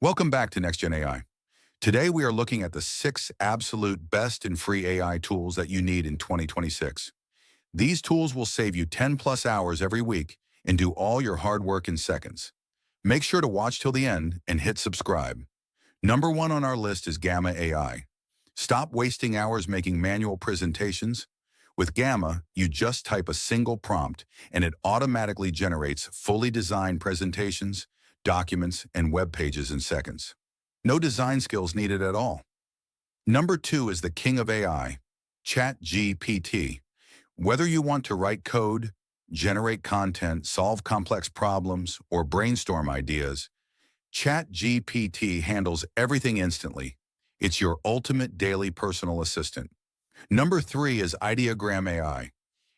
Welcome back to NextGen AI. Today we are looking at the 6 absolute best and free AI tools that you need in 2026. These tools will save you 10 plus hours every week and do all your hard work in seconds. Make sure to watch till the end and hit subscribe. Number 1 on our list is Gamma AI. Stop wasting hours making manual presentations. With Gamma, you just type a single prompt and it automatically generates fully designed presentations, documents, and web pages in seconds. No design skills needed at all. Number 2 is the king of AI, ChatGPT. Whether you want to write code, generate content, solve complex problems, or brainstorm ideas, ChatGPT handles everything instantly. It's your ultimate daily personal assistant. Number 3 is Ideogram AI.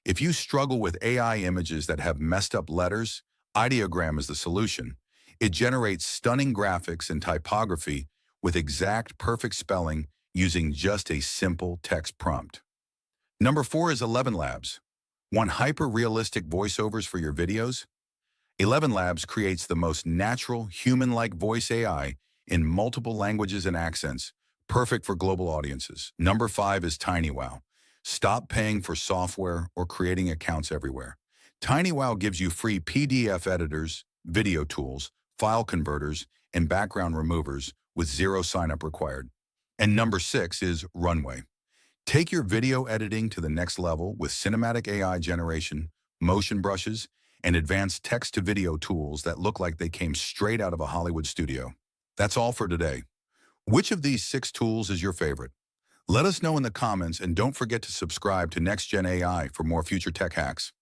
If you struggle with AI images that have messed up letters, Ideogram is the solution. It generates stunning graphics and typography with exact perfect spelling using just a simple text prompt. Number 4 is ElevenLabs. Want hyper-realistic voiceovers for your videos? ElevenLabs creates the most natural, human-like voice AI in multiple languages and accents, perfect for global audiences. Number 5 is TinyWow. Stop paying for software or creating accounts everywhere. TinyWow gives you free PDF editors, video tools, file converters, and background removers with zero sign-up required. And number 6 is Runway. Take your video editing to the next level with cinematic AI generation, motion brushes, and advanced text-to-video tools that look like they came straight out of a Hollywood studio. That's all for today. Which of these 6 tools is your favorite? Let us know in the comments, and don't forget to subscribe to NextGen AI for more future tech hacks.